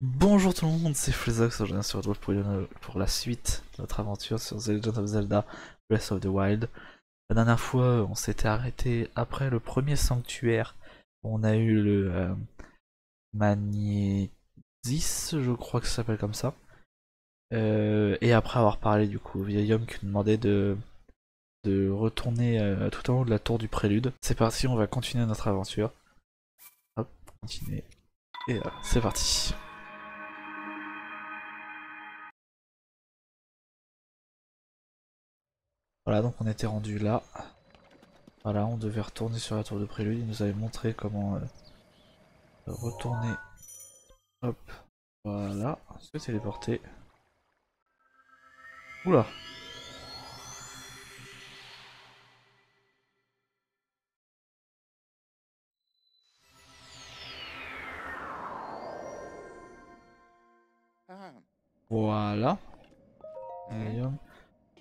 Bonjour tout le monde, c'est Freezox, aujourd'hui on se retrouve pour la suite de notre aventure sur The Legend of Zelda Breath of the Wild. La dernière fois, on s'était arrêté après le premier sanctuaire. On a eu le Magnésis, je crois que ça s'appelle comme ça. Et après avoir parlé du coup au vieil homme qui nous demandait de retourner tout en haut de la tour du prélude. C'est parti, on va continuer notre aventure. Hop, continuer. Et c'est parti. Voilà, donc on était rendu là. Voilà, on devait retourner sur la tour de prélude. Il nous avait montré comment retourner. Hop, voilà. Se téléporter. Oula. Voilà. Guillaume.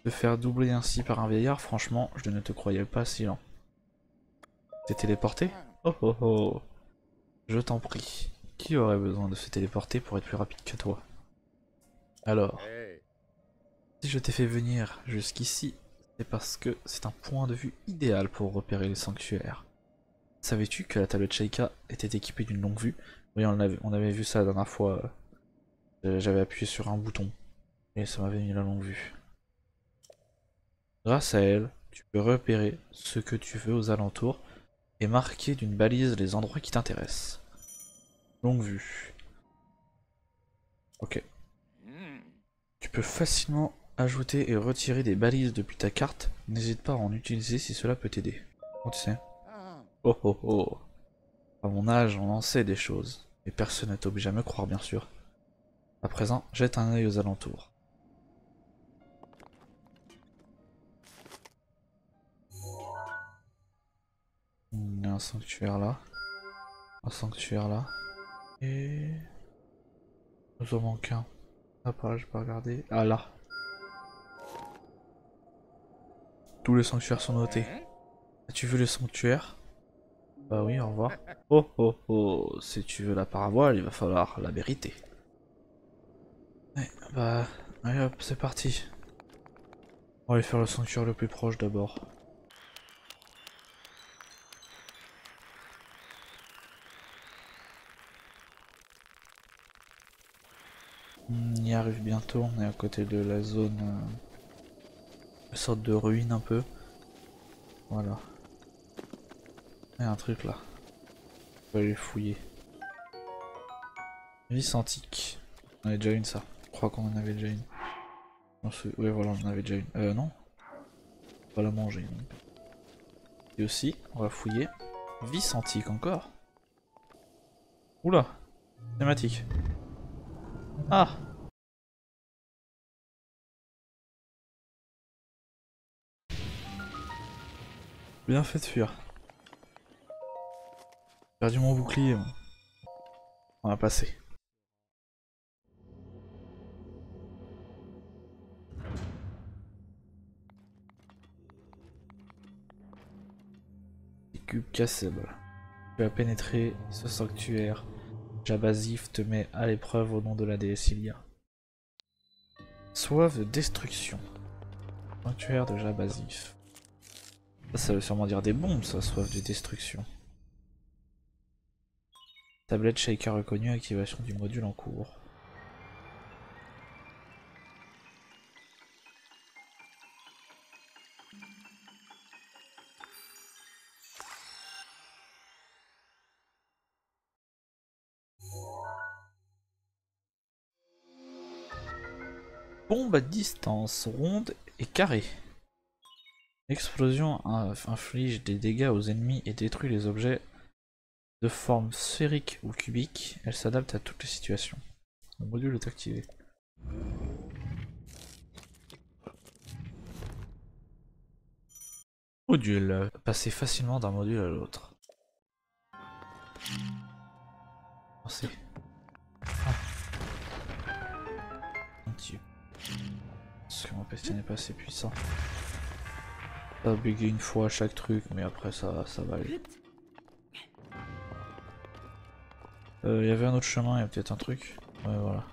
Te faire doubler ainsi par un vieillard, franchement, je ne te croyais pas si lent. T'es téléporté? Oh oh oh. Je t'en prie. Qui aurait besoin de se téléporter pour être plus rapide que toi? Alors, si je t'ai fait venir jusqu'ici, c'est parce que c'est un point de vue idéal pour repérer les sanctuaires. Savais-tu que la tablette Sheikah était équipée d'une longue vue? Oui, on avait vu ça la dernière fois. J'avais appuyé sur un bouton et ça m'avait mis la longue vue. Grâce à elle, tu peux repérer ce que tu veux aux alentours et marquer d'une balise les endroits qui t'intéressent. Longue vue. Ok. Tu peux facilement ajouter et retirer des balises depuis ta carte. N'hésite pas à en utiliser si cela peut t'aider. Oh, tu sais. Oh oh oh. À mon âge, on en sait des choses. Et personne ne t'oblige à me croire, bien sûr. À présent, jette un œil aux alentours. Il y a un sanctuaire là. Un sanctuaire là. Et... nous en manque un. Ah, par là, je peux regarder. Ah, là. Tous les sanctuaires sont notés. As-tu vu le sanctuaire? Bah oui, au revoir. Oh oh oh, si tu veux la paravoile, il va falloir la vérité. Ouais, bah, allez hop, c'est parti. On va aller faire le sanctuaire le plus proche d'abord. On y arrive bientôt, on est à côté de la zone... une sorte de ruine un peu. Voilà. Il y a un truc là. On va aller fouiller. Vis antique. On en avait déjà une ça. Je crois qu'on en avait déjà une. Ouais voilà, on en avait déjà une. Non. On va la manger. Donc. Et aussi, on va fouiller. Vis antique encore. Oula. Thématique. Ah. Bien fait de fuir. J'ai perdu mon bouclier. Moi. On va passer. Cube cassable. Tu as pénétré ce sanctuaire. Jabazif te met à l'épreuve au nom de la déesse Ilia. Soif de destruction. Sanctuaire de Jabazif. Ça veut sûrement dire des bombes, ça, soif de destruction. Tablette Shaker reconnue, activation du module en cours. Bombe à distance, ronde et carrée. L'explosion inflige des dégâts aux ennemis et détruit les objets de forme sphérique ou cubique. Elle s'adapte à toutes les situations. Le module est activé. Module. Passer facilement d'un module à l'autre. Pensez. Ah. Un petit. Parce que mon PC n'est pas assez puissant. Ça va bugger une fois à chaque truc, mais après ça va aller. Il y avait un autre chemin, il y a peut-être un truc. Ouais, voilà.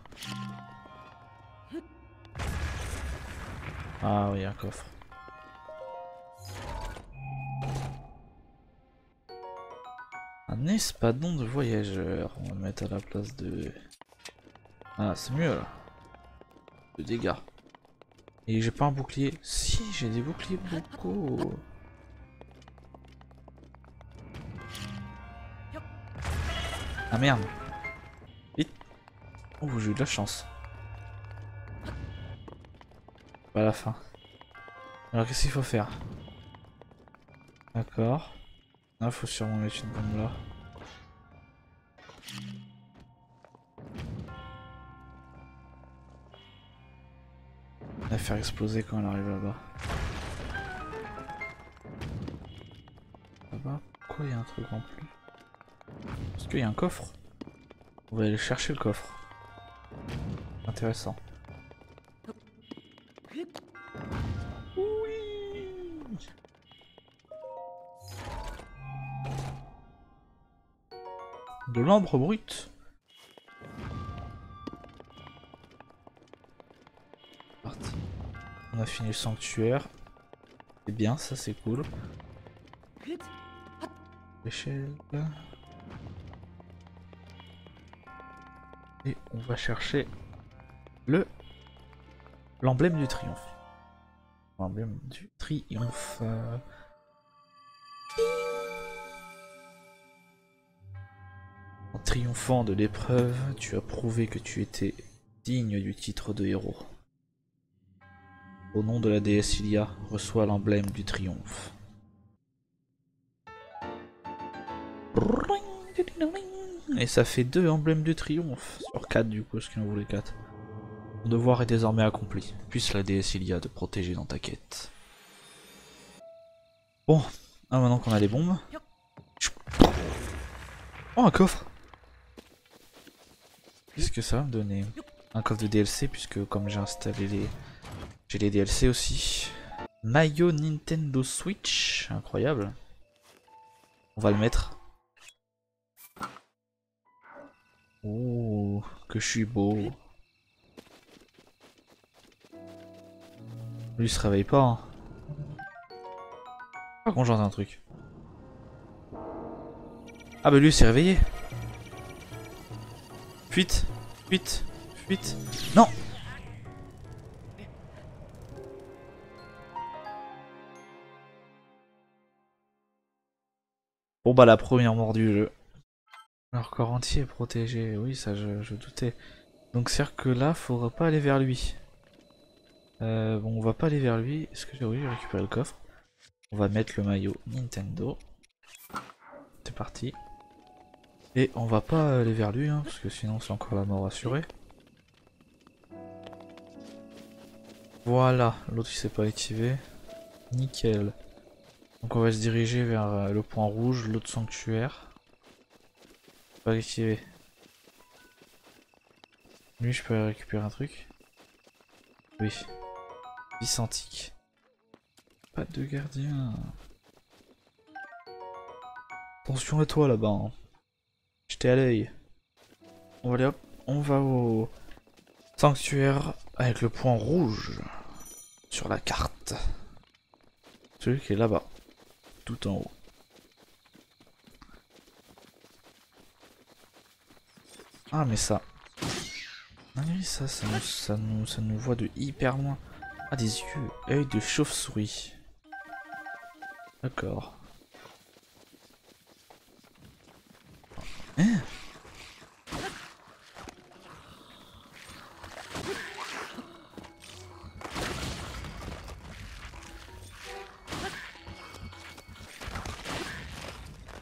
Ah oui, un coffre. Un espadon de voyageur. On va le mettre à la place de... Ah, c'est mieux là. De dégâts. Et j'ai pas un bouclier. Si, j'ai des boucliers beaucoup. Ah merde. Vite. Oh, j'ai eu de la chance. Pas à la fin. Alors qu'est-ce qu'il faut faire? D'accord. Ah, faut sûrement mettre une bombe là. La faire exploser quand elle arrive là-bas. Là-bas, pourquoi il y a un truc en plus? Est-ce qu'il y a un coffre? On va aller chercher le coffre. Intéressant. Oui. De l'ambre brute. Parti. On a fini le sanctuaire. C'est bien, ça c'est cool. Échelle. Et on va chercher l'emblème du triomphe. L'emblème du triomphe. En triomphant de l'épreuve, tu as prouvé que tu étais digne du titre de héros. Au nom de la déesse Ilia, reçois l'emblème du triomphe. Et ça fait 2 emblèmes du triomphe. Sur 4 du coup, ce qu'il en voulait 4. Ton devoir est désormais accompli. Puisse la déesse Ilia te protéger dans ta quête. Bon, maintenant qu'on a les bombes. Oh, un coffre! Qu'est-ce que ça va me donner? Un coffre de DLC, puisque comme j'ai installé les... J'ai les DLC aussi. Maillot Nintendo Switch, incroyable. On va le mettre. Oh, que je suis beau. Lui il se réveille pas. Hein. Par contre j'entends un truc. Ah bah lui il s'est réveillé. Fuite, fuite, fuite. Non. Bon bah la première mort du jeu. Leur corps entier est protégé, oui ça je doutais. Donc c'est-à-dire que là faudra pas aller vers lui. Bon on va pas aller vers lui. Est-ce que oui j'ai récupéré le coffre. On va mettre le maillot Nintendo. C'est parti. Et on va pas aller vers lui hein, parce que sinon c'est encore la mort assurée. Voilà, l'autre il s'est pas activé. Nickel. Donc on va se diriger vers le point rouge, l'autre sanctuaire. Pas activé. Lui je peux récupérer un truc. Oui. Vis antique. Pas de gardien. Attention à toi là-bas. Hein. J'étais à l'œil. On va aller hop. On va au sanctuaire avec le point rouge sur la carte. Celui qui est là-bas. Tout en haut. Ah mais ça. Ah oui ça nous voit de hyper loin. Ah des yeux. Œil de chauve-souris. D'accord. Hein?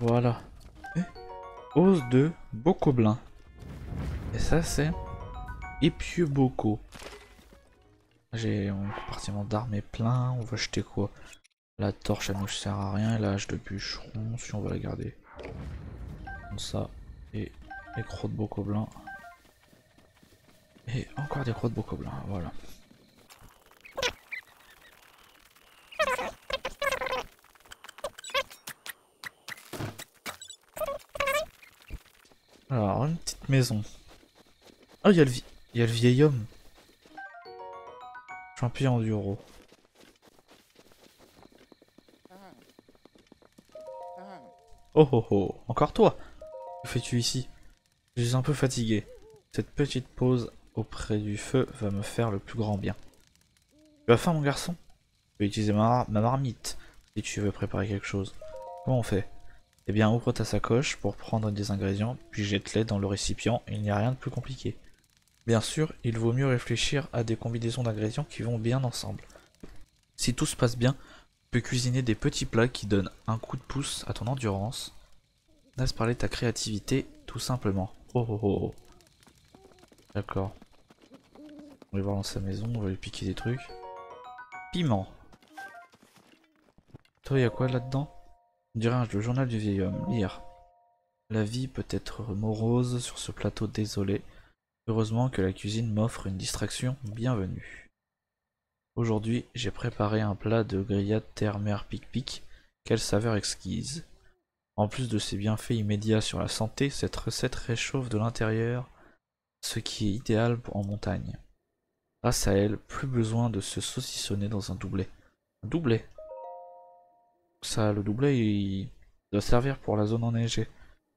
Voilà. Os de Bocoblin. Et ça c'est Épieu Boco. J'ai mon compartiment d'armes est plein. On va jeter quoi? La torche elle nous sert à rien. Et la hache de bûcheron si on va la garder. Comme ça. Et les crocs de Bocoblin. Et encore des crocs de Bocoblin. Voilà. Alors une petite maison. Oh, il y a le vieil homme. Champion enduro. Oh oh oh, encore toi? Que fais-tu ici? Je suis un peu fatigué. Cette petite pause auprès du feu va me faire le plus grand bien. Tu as faim, mon garçon? Je vais utiliser ma marmite si tu veux préparer quelque chose. Comment on fait? Eh bien, ouvre ta sacoche pour prendre des ingrédients, puis jette-les dans le récipient, il n'y a rien de plus compliqué. Bien sûr, il vaut mieux réfléchir à des combinaisons d'ingrédients qui vont bien ensemble. Si tout se passe bien, tu peux cuisiner des petits plats qui donnent un coup de pouce à ton endurance. Laisse parler ta créativité, tout simplement. Oh oh oh oh. D'accord. On va aller voir dans sa maison, on va lui piquer des trucs. Piment. Toi, y a quoi là-dedans? On dirait le journal du vieil homme. Lire. La vie peut être morose sur ce plateau désolé. Heureusement que la cuisine m'offre une distraction bienvenue. Aujourd'hui, j'ai préparé un plat de grillade terre-mer pic-pic. Quelle saveur exquise. En plus de ses bienfaits immédiats sur la santé, cette recette réchauffe de l'intérieur, ce qui est idéal en montagne. Grâce à elle, plus besoin de se saucissonner dans un doublet. Un doublet? Ça, le doublet, il doit servir pour la zone enneigée.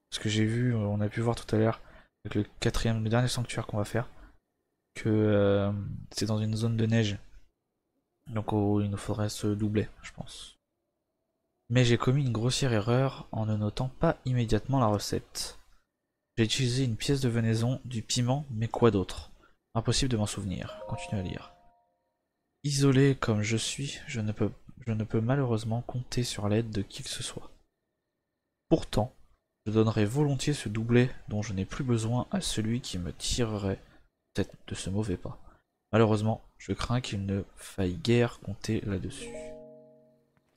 Parce que j'ai vu, on a pu voir tout à l'heure, avec le dernier sanctuaire qu'on va faire, que c'est dans une zone de neige. Donc oh, il nous faudrait ce doublet, je pense. Mais j'ai commis une grossière erreur en ne notant pas immédiatement la recette. J'ai utilisé une pièce de venaison, du piment, mais quoi d'autre? Impossible de m'en souvenir. Continue à lire. Isolé comme je suis, je ne peux malheureusement compter sur l'aide de qui que ce soit. Pourtant, je donnerais volontiers ce doublet dont je n'ai plus besoin à celui qui me tirerait de ce mauvais pas. Malheureusement, je crains qu'il ne faille guère compter là-dessus.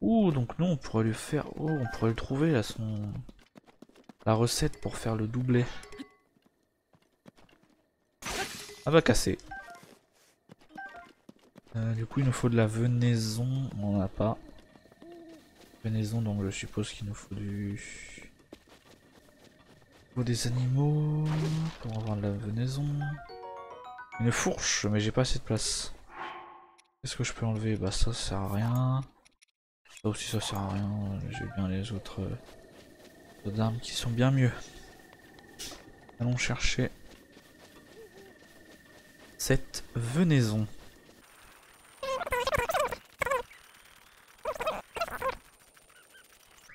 Ouh, donc nous on pourrait lui faire... Oh, on pourrait lui trouver là la recette pour faire le doublé. Ah bah cassé. Du coup il nous faut de la venaison, on n'en a pas. Venaison, donc je suppose qu'il nous faut des animaux pour avoir de la venaison. Une fourche, mais j'ai pas assez de place. Qu'est-ce que je peux enlever? Bah ça sert à rien. Ça aussi ça sert à rien. J'ai bien les autres armes qui sont bien mieux. Allons chercher cette venaison.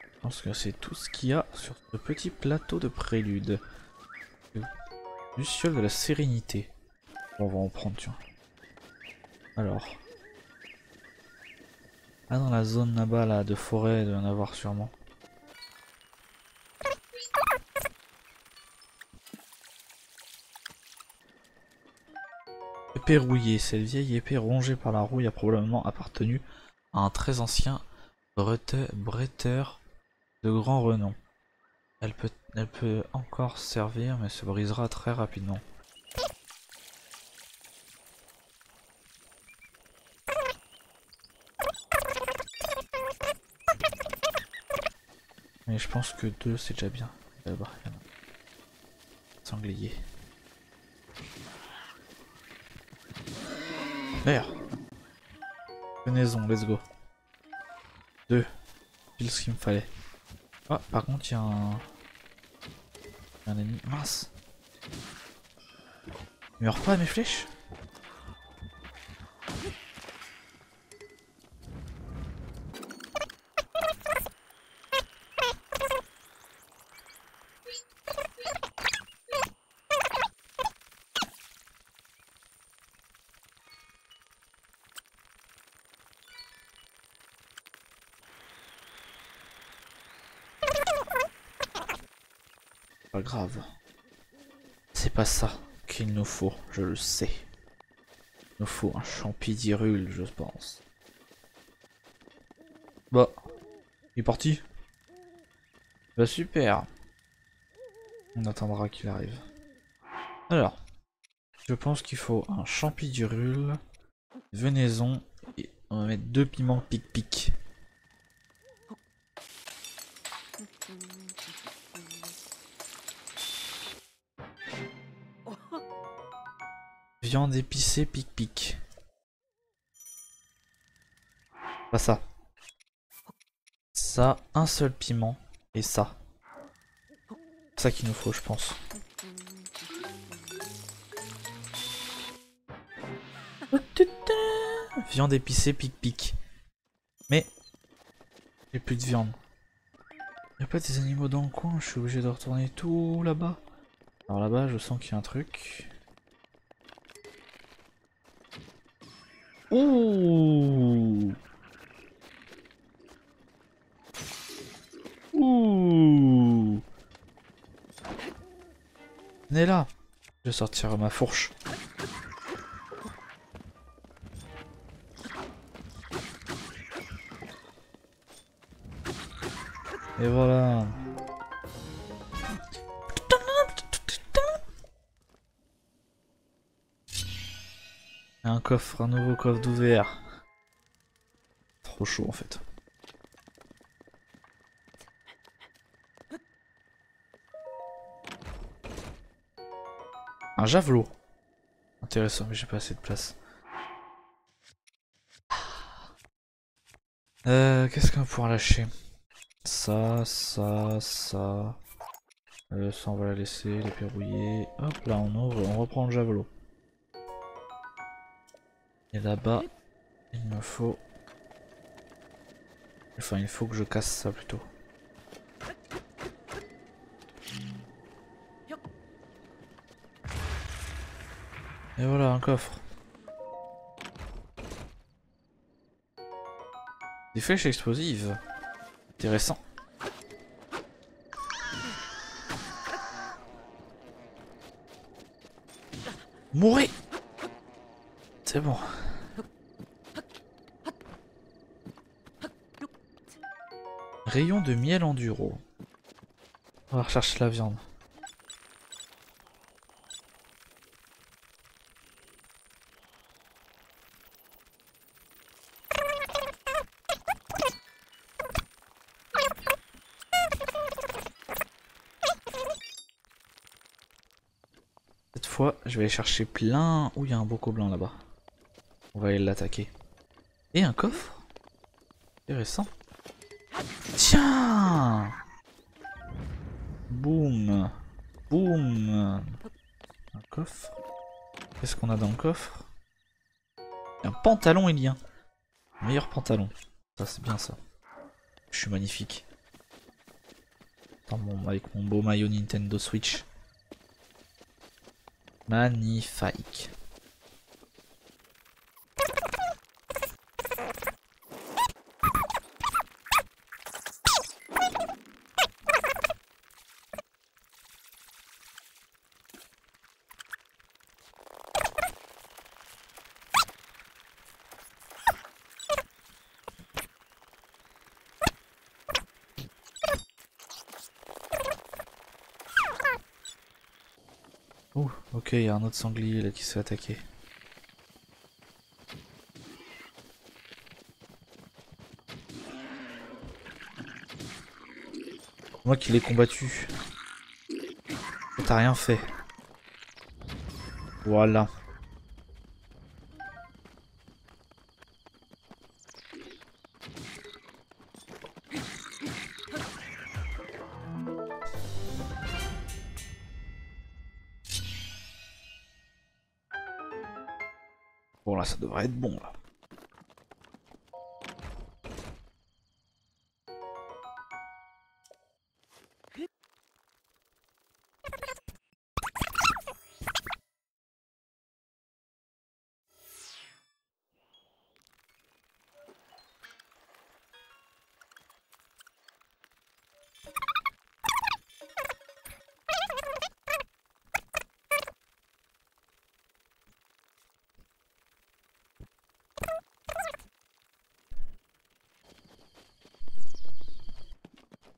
Je pense que c'est tout ce qu'il y a sur ce petit plateau de prélude. Luciole de la sérénité. Bon, on va en prendre, tiens. Alors. Ah, dans la zone là-bas, là, de forêt, il doit y en avoir sûrement. Épée rouillée. Cette vieille épée rongée par la rouille a probablement appartenu à un très ancien bretteur de grand renom. Elle peut encore servir, mais se brisera très rapidement. Mais je pense que 2 c'est déjà bien. Là-bas, sanglier. Merde. Venaison, let's go. 2. Pile ce qu'il me fallait. Ah, par contre, il y a un ennemi. Mince. Il meurt pas à mes flèches? Pas grave. C'est pas ça qu'il nous faut, je le sais. Il nous faut un champidyrule, je pense. Bah, il est parti. Bah super. On attendra qu'il arrive. Alors, je pense qu'il faut un champidyrule, venaison, et on va mettre 2 piments pic-pic. Viande épicée pic-pic. Pas ça. Ça, un seul piment. Et ça. C'est ça qu'il nous faut, je pense. Viande épicée pic-pic. Mais, j'ai plus de viande. Y'a pas des animaux dans le coin, je suis obligé de retourner tout là-bas. Alors là-bas, je sens qu'il y a un truc. Ouh! Ouh! Venez là! Je vais sortir ma fourche. Et voilà. Un coffre, un nouveau coffre d'ouvert. Trop chaud en fait. Un javelot. Intéressant, mais j'ai pas assez de place. Qu'est-ce qu'on va pouvoir lâcher? Ça. Ça, on va la laisser, les verrouiller. Hop, là on ouvre, on reprend le javelot. Et là-bas, il me faut... Enfin, il faut que je casse ça plutôt. Et voilà, un coffre. Des flèches explosives. Intéressant. Mourez! C'est bon. Rayon de miel enduro. On va rechercher la viande. Cette fois, je vais aller chercher plein... Ouh, il y a un beau gobelin là-bas. On va aller l'attaquer. Et un coffre? Intéressant. Tiens! Boum! Boum! Un coffre. Qu'est-ce qu'on a dans le coffre? Un pantalon ilien. Meilleur pantalon. Ça, c'est bien ça. Je suis magnifique. Avec mon beau maillot Nintendo Switch. Magnifique. Ouh, ok, il y a un autre sanglier là qui se fait attaquer. Moi qui l'ai combattu. T'as rien fait. Voilà. Bon là, ça devrait être bon là.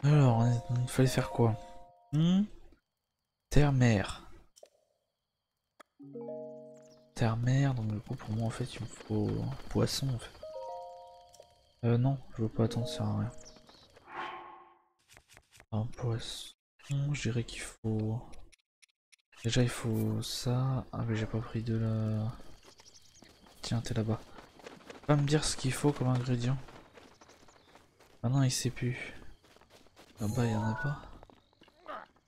Alors, il fallait faire quoi? Terre-mer. Terre-mer, donc du coup pour moi en fait il me faut un poisson en fait. Non, je veux pas attendre, ça sert à rien. Un poisson, je dirais qu'il faut Déjà il faut ça. Ah mais j'ai pas pris de la... Tiens, t'es là-bas. Va me dire ce qu'il faut comme ingrédient. Ah non, il sait plus. Là-bas il y en a pas.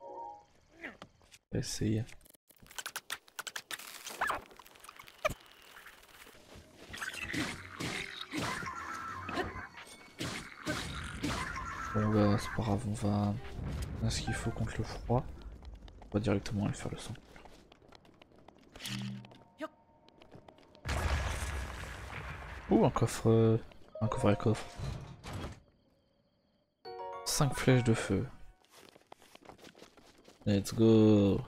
On va essayer. Bon bah c'est pas grave, on a ce qu'il faut contre le froid. On va directement aller faire le sang. Ouh, un coffre... un coffre à coffre. 5 flèches de feu. Let's go.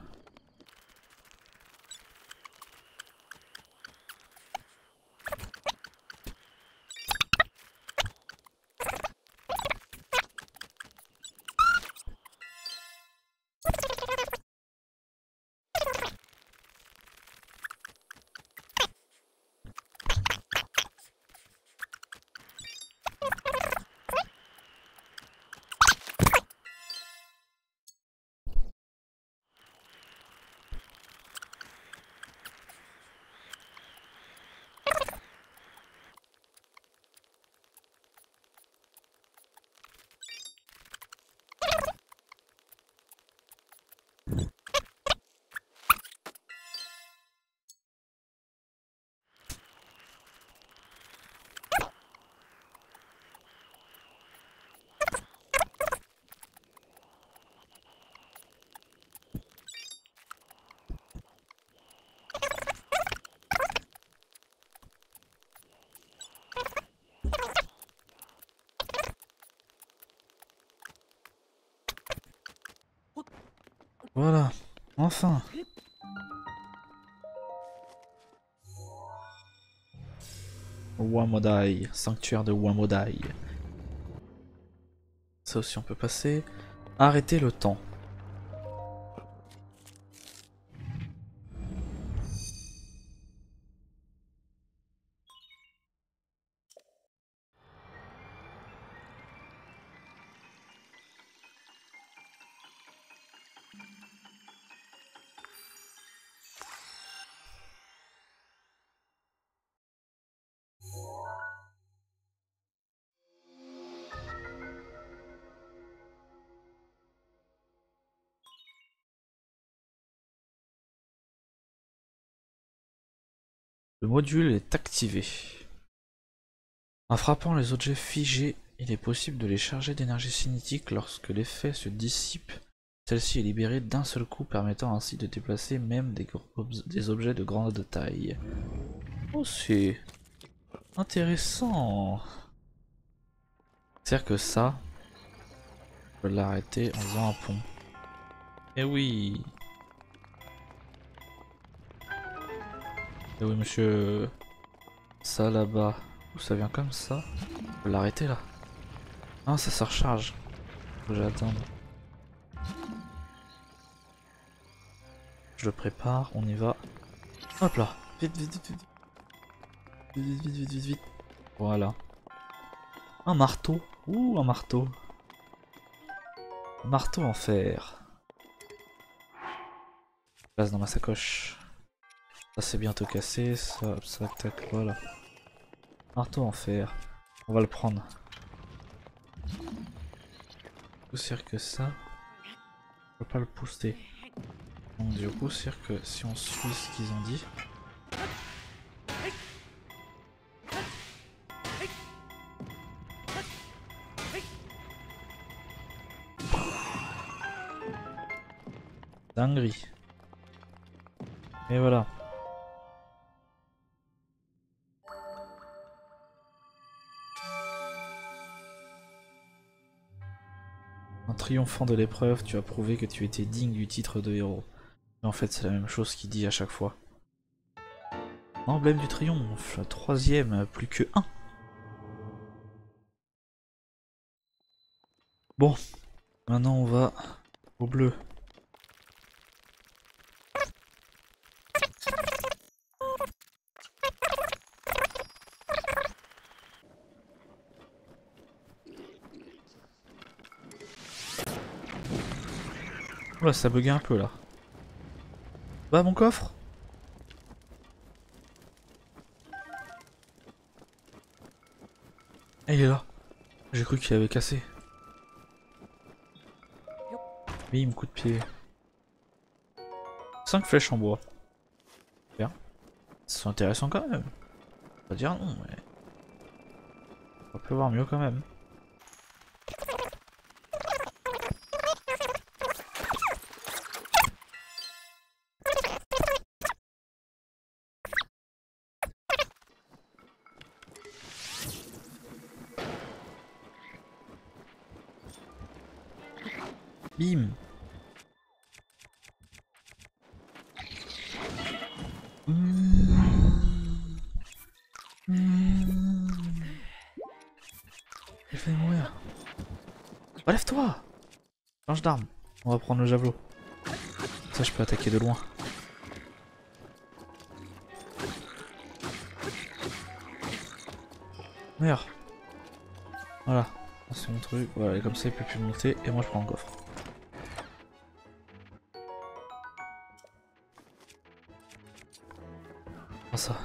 Voilà, enfin. Wamodai, sanctuaire de Wamodai. Ça aussi on peut passer. Arrêter le temps. Le module est activé. En frappant les objets figés, il est possible de les charger d'énergie cinétique lorsque l'effet se dissipe. Celle-ci est libérée d'un seul coup, permettant ainsi de déplacer même des objets de grande taille. Oh, c'est intéressant. C'est-à-dire que ça, je peux l'arrêter en faisant un pont. Eh oui. Eh oui, monsieur. Ça là-bas. Ça vient comme ça. Je peux l'arrêter là. Ah, ça se recharge. Faut que j'attende. Je le prépare, on y va. Hop là. Vite, vite, vite, vite. Vite, vite, vite, vite, vite. Voilà. Un marteau. Ouh, un marteau. Un marteau en fer. Place dans ma sacoche. Ça c'est bientôt cassé. Ça, tac, voilà. Marteau en fer. On va le prendre. Poussière que ça. Je peux pas le pousser. Donc du coup, c'est que si on suit ce qu'ils ont dit. Dinguerie. Et voilà. En triomphant de l'épreuve, tu as prouvé que tu étais digne du titre de héros. Mais en fait, c'est la même chose qu'il dit à chaque fois. Emblème du triomphe, troisième, plus que 1. Bon, maintenant on va au bleu. Oula, ça buguait un peu là. Bah mon coffre. Ah, il est là. J'ai cru qu'il avait cassé. Bim, coup de pied. 5 flèches en bois. Bien. C'est intéressant quand même. Pas dire non, mais... On peut voir mieux quand même. Bim. Il fait mourir. Relève-toi. Change d'arme. On va prendre le javelot. Ça je peux attaquer de loin. Merde. Voilà. C'est mon truc. Voilà, et comme ça il peut plus monter. Et moi je prends le coffre. Prends ça.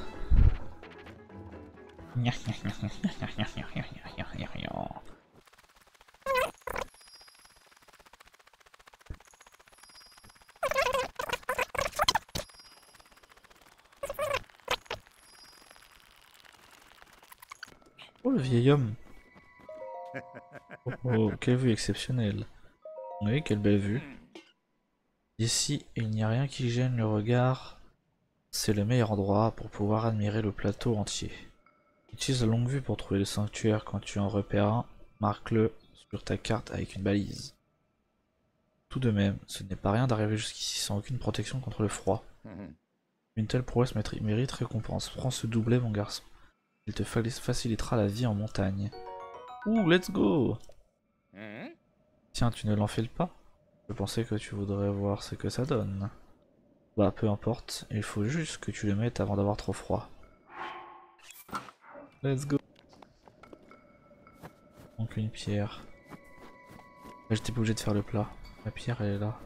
Oh le vieil homme. Oh, oh, quelle vue exceptionnelle. Oui, quelle belle vue. Ici, il n'y a rien qui gêne le regard. C'est le meilleur endroit pour pouvoir admirer le plateau entier. Utilise la longue vue pour trouver le sanctuaire. Quand tu en repères un, marque-le sur ta carte avec une balise. Tout de même, ce n'est pas rien d'arriver jusqu'ici sans aucune protection contre le froid. Une telle prouesse mérite récompense. Prends ce doublet, mon garçon. Il te facilitera la vie en montagne. Ouh, let's go! Tiens, tu ne l'enfiles pas? Je pensais que tu voudrais voir ce que ça donne. Bah, peu importe, il faut juste que tu le mettes avant d'avoir trop froid. Let's go! Donc une pierre. J'étais pas obligé de faire le plat. La pierre, elle est là.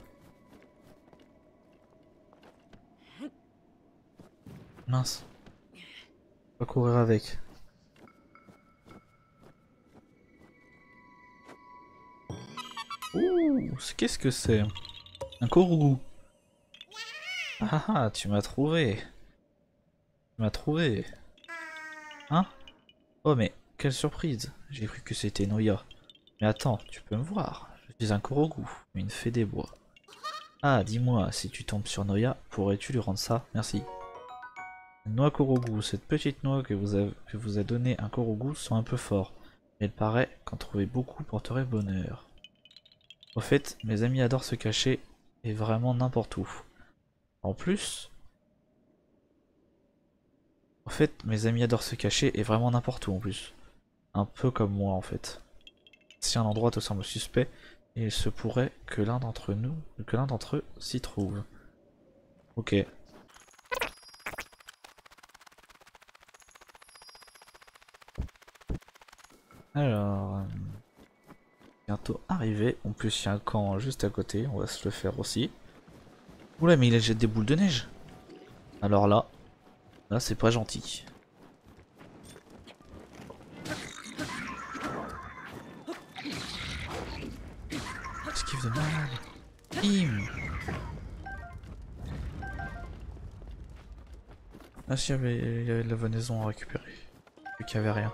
Mince. On va courir avec. Ouh, qu'est-ce que c'est? Un kourou. Ah ah, tu m'as trouvé. Tu m'as trouvé. Hein? Oh mais, quelle surprise. J'ai cru que c'était Noya. Mais attends, tu peux me voir. Je suis un Korogu, une fée des bois. Ah, dis-moi, si tu tombes sur Noya, pourrais-tu lui rendre ça? Merci. Noix Korogu, cette petite noix que vous a donné un Korogu sont un peu forts. Mais il paraît qu'en trouver beaucoup porterait bonheur. Au fait, mes amis adorent se cacher et vraiment n'importe où. En plus... En fait, mes amis adorent se cacher et vraiment n'importe où en plus. Un peu comme moi en fait. Si un endroit te semble suspect, il se pourrait que l'un d'entre eux s'y trouve. Ok. Alors... bientôt arrivé. En plus, il y a un camp juste à côté. On va se le faire aussi. Oula, mais il jette des boules de neige. Alors là c'est pas gentil. Esquive de malade. Bim. Ah si, il y avait de la venaison à récupérer. Vu qu'il n'y avait rien.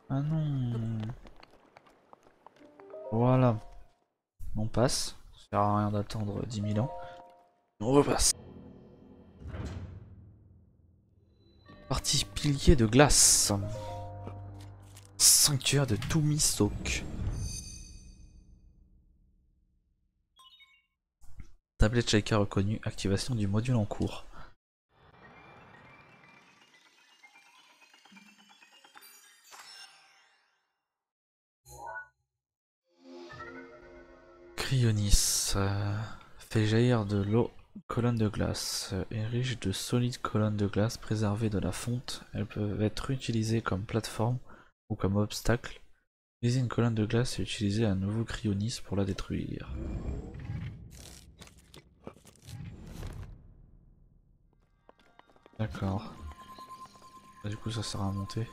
Ah non. Voilà. On passe. Ça sert à rien d'attendre 10 000 ans. On repasse. Partie pilier de glace. Sanctuaire de Tumisok. Tablette Shaika reconnue. Activation du module en cours. Cryonis. Fait jaillir de l'eau. Colonne de glace. Érige de solides colonnes de glace préservées de la fonte. Elles peuvent être utilisées comme plateforme ou comme obstacle. Utiliser une colonne de glace et utiliser un nouveau cryonis pour la détruire. D'accord. Du coup ça sert à monter.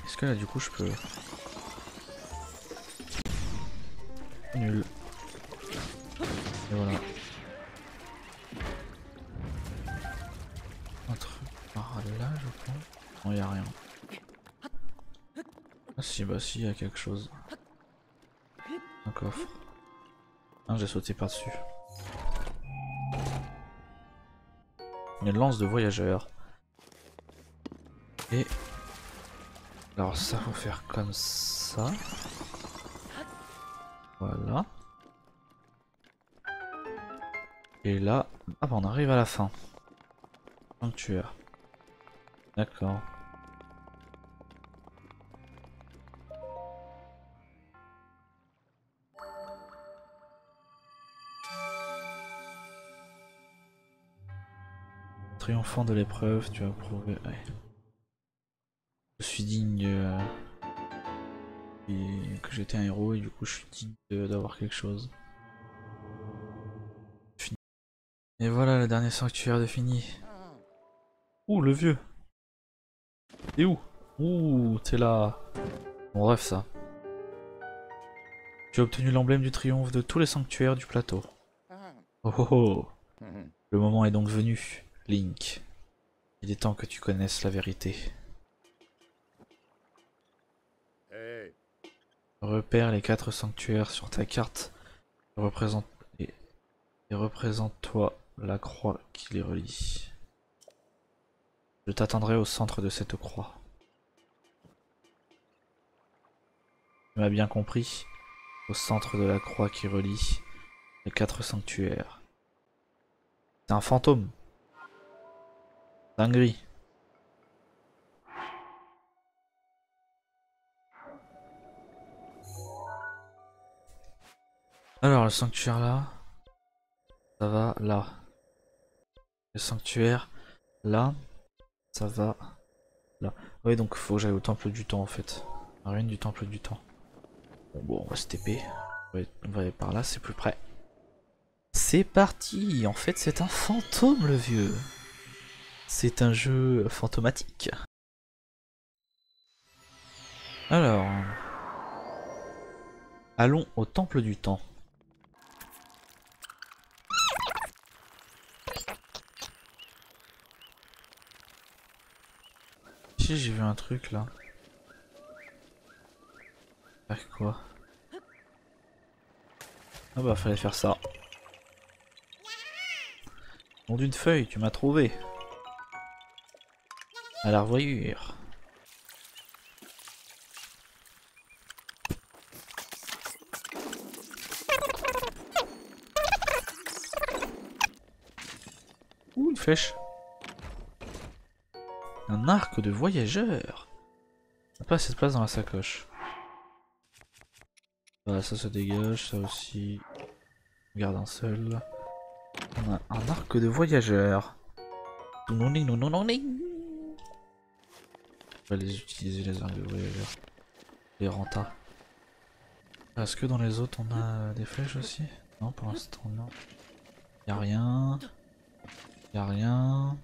Est-ce que là du coup je peux... Nul. Et voilà. Un truc par là je pense. Non y'a rien. Ah si bah si y'a quelque chose. Un coffre. Ah j'ai sauté par dessus. Une lance de voyageurs. Et... alors ça faut faire comme ça. Voilà. Et là... ah bah on arrive à la fin. Sanctuaire. D'accord. Triomphant de l'épreuve, tu as prouvé... ouais. Je suis digne que j'étais un héros et du coup je suis digne d'avoir quelque chose. Fini. Et voilà le dernier sanctuaire de fini. Ouh le vieux. T'es où? Ouh t'es là. Bon bref ça. Tu as obtenu l'emblème du triomphe de tous les sanctuaires du plateau. Oh oh oh. Le moment est donc venu, Link. Il est temps que tu connaisses la vérité. Repère les 4 sanctuaires sur ta carte représente et représente-toi la croix qui les relie. Je t'attendrai au centre de cette croix. Tu m'as bien compris, au centre de la croix qui relie les 4 sanctuaires. C'est un fantôme. Dinguerie. Alors le sanctuaire là, ça va là. Le sanctuaire là, ça va là. Oui donc faut que j'aille au temple du temps en fait. La ruine du temple du temps. Bon on va se TP. On va aller par là, c'est plus près. C'est parti. En fait c'est un fantôme le vieux. C'est un jeu fantomatique. Alors, allons au temple du temps. Si j'ai vu un truc là. Faire quoi? Ah bah fallait faire ça. Nom d'une feuille, tu m'as trouvé. À la revoyure. Ouh une flèche. Un arc de voyageur. On n'a pas assez de place dans la sacoche. Voilà ça se dégage, ça aussi. On garde un seul. On a un arc de voyageur. On va les utiliser les arcs de voyageur. Les rentas. Est-ce que dans les autres on a des flèches aussi? Non pour l'instant non. Y'a rien. Y'a rien.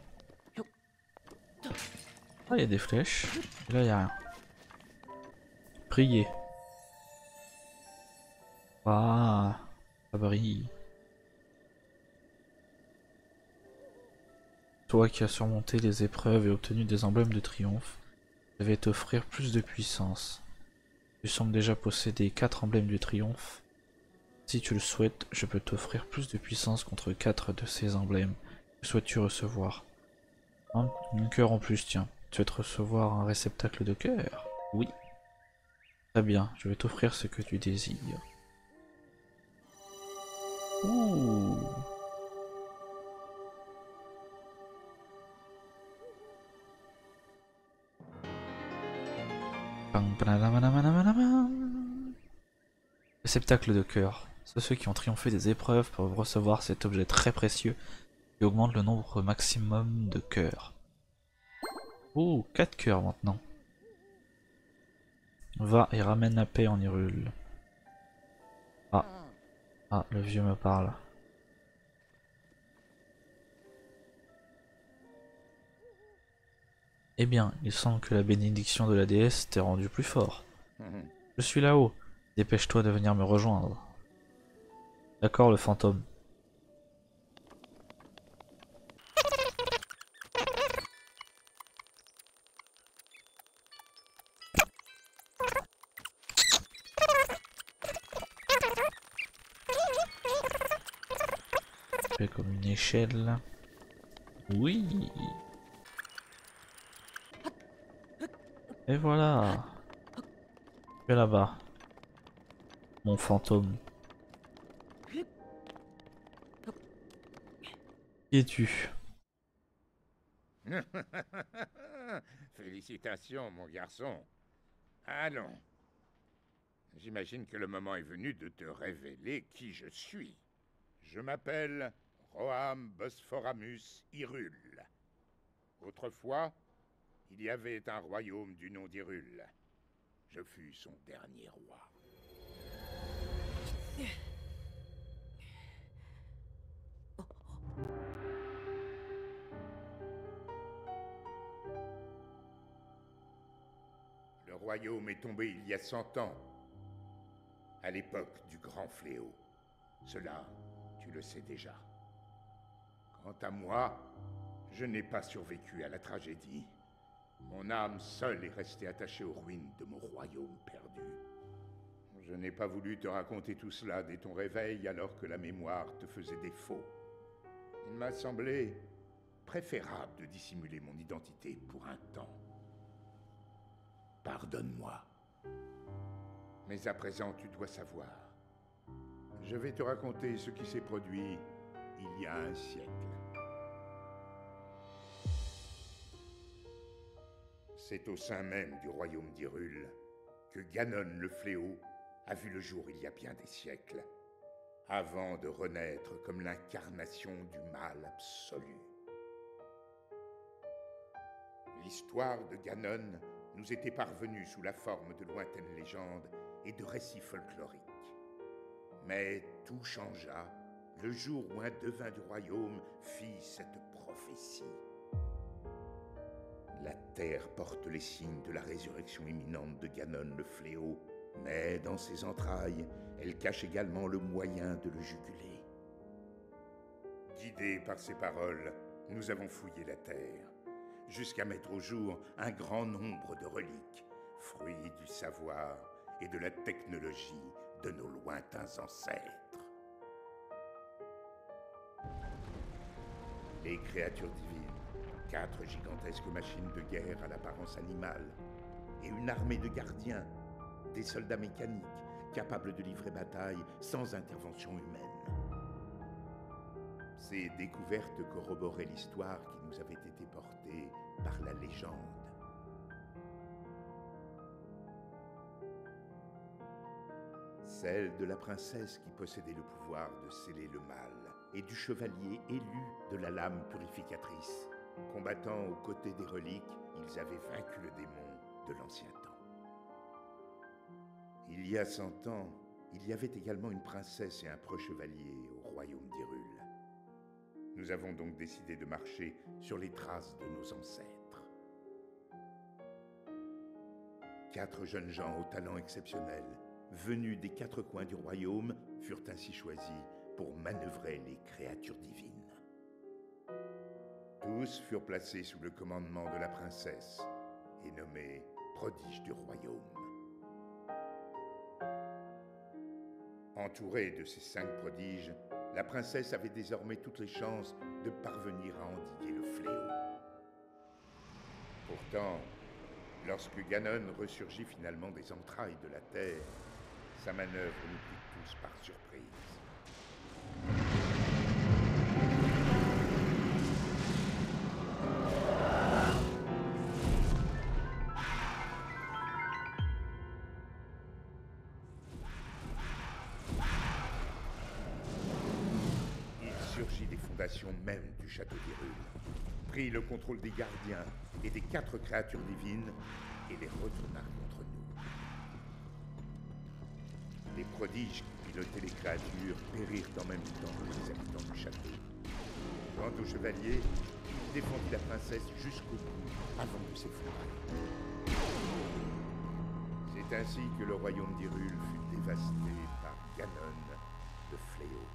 Ah y'a des flèches. Et là y'a rien. Prier. Ah, ça brille. Toi qui as surmonté les épreuves et obtenu des emblèmes de triomphe, je vais t'offrir plus de puissance. Tu sembles déjà posséder 4 emblèmes de triomphe. Si tu le souhaites, je peux t'offrir plus de puissance contre 4 de ces emblèmes. Que souhaites-tu recevoir? Un cœur en plus, tiens. Tu souhaites recevoir un réceptacle de cœur? Oui. Très bien, je vais t'offrir ce que tu désires. Ouh. Réceptacle de cœur. Ceux qui ont triomphé des épreuves peuvent recevoir cet objet très précieux qui augmente le nombre maximum de cœurs. Oh, 4 cœurs maintenant. Va et ramène la paix en Hyrule. Ah, ah, le vieux me parle. Eh bien, il semble que la bénédiction de la déesse t'ait rendu plus fort. Je suis là-haut. Dépêche-toi de venir me rejoindre. D'accord, le fantôme. Fait comme une échelle. Oui. Et voilà. Tu es là-bas. Mon fantôme. Qui es-tu? Félicitations, mon garçon. Allons. J'imagine que le moment est venu de te révéler qui je suis. Je m'appelle Roham Bosphoramus Hyrule. Autrefois, il y avait un royaume du nom d'Hyrule. Je fus son dernier roi. Le royaume est tombé il y a 100 ans, à l'époque du grand fléau. Cela, tu le sais déjà. Quant à moi, je n'ai pas survécu à la tragédie. Mon âme seule est restée attachée aux ruines de mon royaume perdu. Je n'ai pas voulu te raconter tout cela dès ton réveil alors que la mémoire te faisait défaut. Il m'a semblé préférable de dissimuler mon identité pour un temps. Pardonne-moi. Mais à présent, tu dois savoir. Je vais te raconter ce qui s'est produit il y a un siècle. C'est au sein même du royaume d'Hyrule que Ganon le Fléau a vu le jour il y a bien des siècles, avant de renaître comme l'incarnation du mal absolu. L'histoire de Ganon nous était parvenue sous la forme de lointaines légendes et de récits folkloriques. Mais tout changea le jour où un devin du royaume fit cette prophétie. La terre porte les signes de la résurrection imminente de Ganon le Fléau, mais dans ses entrailles, elle cache également le moyen de le juguler. Guidés par ces paroles, nous avons fouillé la terre, jusqu'à mettre au jour un grand nombre de reliques, fruits du savoir et de la technologie de nos lointains ancêtres. Les créatures divines, 4 gigantesques machines de guerre à l'apparence animale, et une armée de gardiens, des soldats mécaniques capables de livrer bataille sans intervention humaine. Ces découvertes corroboraient l'histoire qui nous avait été portée par la légende. Celle de la princesse qui possédait le pouvoir de sceller le mal, et du chevalier élu de la lame purificatrice. Combattant aux côtés des reliques, ils avaient vaincu le démon de l'ancien temps. Il y a 100 ans, il y avait également une princesse et un preux chevalier au royaume d'Hyrule. Nous avons donc décidé de marcher sur les traces de nos ancêtres. 4 jeunes gens au talent exceptionnel, venus des 4 coins du royaume, furent ainsi choisis pour manœuvrer les créatures divines. Tous furent placés sous le commandement de la princesse et nommés prodiges du royaume. Entourée de ces 5 prodiges, la princesse avait désormais toutes les chances de parvenir à endiguer le fléau. Pourtant, lorsque Ganon ressurgit finalement des entrailles de la terre, sa manœuvre nous prit tous par surprise. ressurgi des fondations mêmes du château d'Hyrule, prit le contrôle des gardiens et des 4 créatures divines et les retourna contre nous. Les prodiges qui pilotaient les créatures périrent en même temps que les habitants du château. Quant au chevalier, il défendit la princesse jusqu'au bout avant de s'effondrer. C'est ainsi que le royaume d'Hyrule fut dévasté par Ganon, le fléau.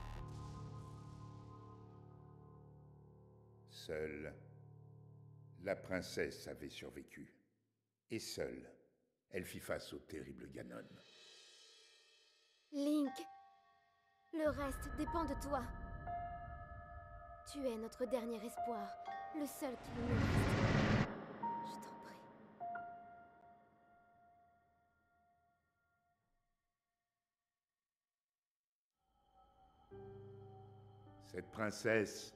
Seule, la princesse avait survécu. Et seule, elle fit face au terrible Ganon. Link, le reste dépend de toi. Tu es notre dernier espoir, le seul qui nous reste. Je t'en prie. Cette princesse,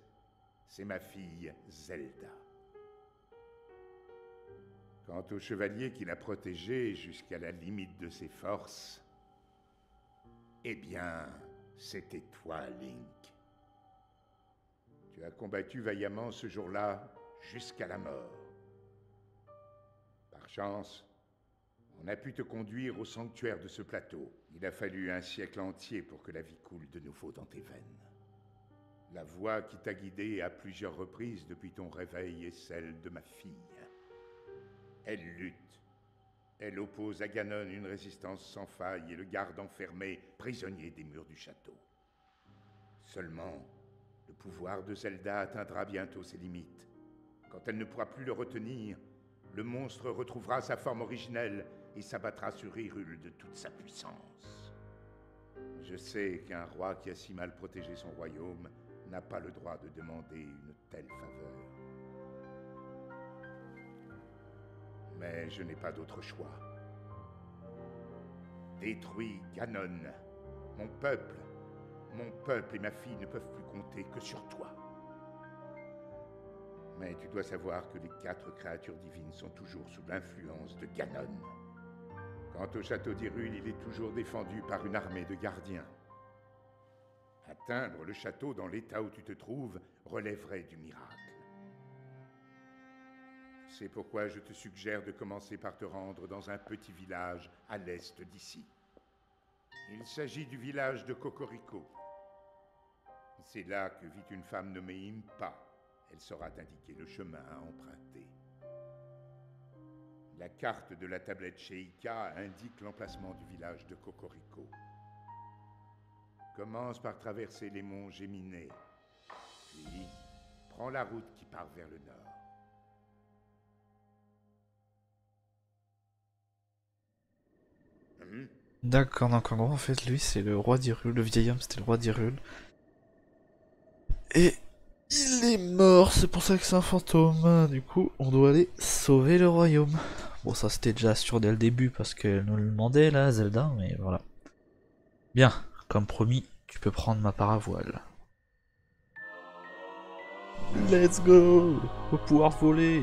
c'est ma fille Zelda. Quant au chevalier qui l'a protégée jusqu'à la limite de ses forces, eh bien, c'était toi, Link. Tu as combattu vaillamment ce jour-là jusqu'à la mort. Par chance, on a pu te conduire au sanctuaire de ce plateau. Il a fallu un siècle entier pour que la vie coule de nouveau dans tes veines. La voix qui t'a guidé à plusieurs reprises depuis ton réveil est celle de ma fille. Elle lutte. Elle oppose à Ganon une résistance sans faille et le garde enfermé, prisonnier des murs du château. Seulement, le pouvoir de Zelda atteindra bientôt ses limites. Quand elle ne pourra plus le retenir, le monstre retrouvera sa forme originelle et s'abattra sur Hyrule de toute sa puissance. Je sais qu'un roi qui a si mal protégé son royaume n'a pas le droit de demander une telle faveur. Mais je n'ai pas d'autre choix. Détruis Ganon. Mon peuple et ma fille ne peuvent plus compter que sur toi. Mais tu dois savoir que les 4 créatures divines sont toujours sous l'influence de Ganon. Quant au château d'Hyrule, il est toujours défendu par une armée de gardiens. Atteindre le château dans l'état où tu te trouves relèverait du miracle. C'est pourquoi je te suggère de commencer par te rendre dans un petit village à l'est d'ici. Il s'agit du village de Cocorico. C'est là que vit une femme nommée Impa. Elle saura t'indiquer le chemin à emprunter. La carte de la tablette Sheikah indique l'emplacement du village de Cocorico. Commence par traverser les monts Géminées, puis prends la route qui part vers le nord. D'accord, donc en gros, en fait, lui, c'est le roi d'Hyrule. Le vieil homme, c'était le roi d'Hyrule. Et il est mort, c'est pour ça que c'est un fantôme. Du coup, on doit aller sauver le royaume. Bon, ça c'était déjà sûr dès le début parce qu'elle nous le demandait, là, Zelda, mais voilà. Bien, comme promis, tu peux prendre ma paravoile. Let's go! On va pouvoir voler!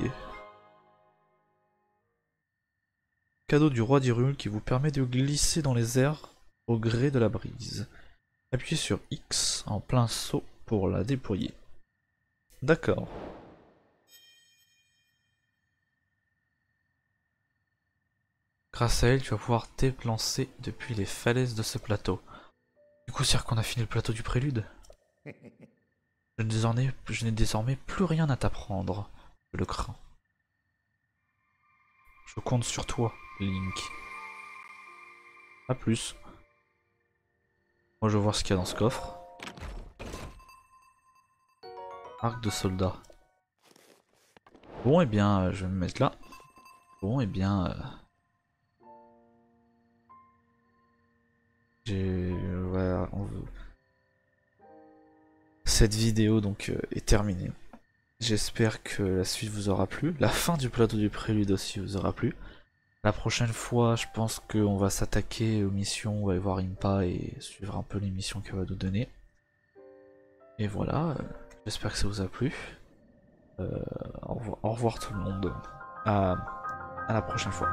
Cadeau du roi d'Hyrule qui vous permet de glisser dans les airs au gré de la brise. Appuyez sur X en plein saut pour la déployer. D'accord. Grâce à elle, tu vas pouvoir t'élancer depuis les falaises de ce plateau. Du coup, c'est-à-dire qu'on a fini le plateau du prélude. Je n'ai désormais plus rien à t'apprendre. Je le crains. Je compte sur toi, Link. A plus. Moi, je vais voir ce qu'il y a dans ce coffre. Arc de soldat. Bon, et bien, je vais me mettre là. Bon, et bien... Voilà, cette vidéo donc est terminée. J'espère que la suite vous aura plu. La fin du plateau du prélude aussi vous aura plu. La prochaine fois, je pense qu'on va s'attaquer aux missions, on va aller voir Impa et suivre un peu les missions qu'elle va nous donner. Et voilà, j'espère que ça vous a plu. Au revoir tout le monde. À la prochaine fois.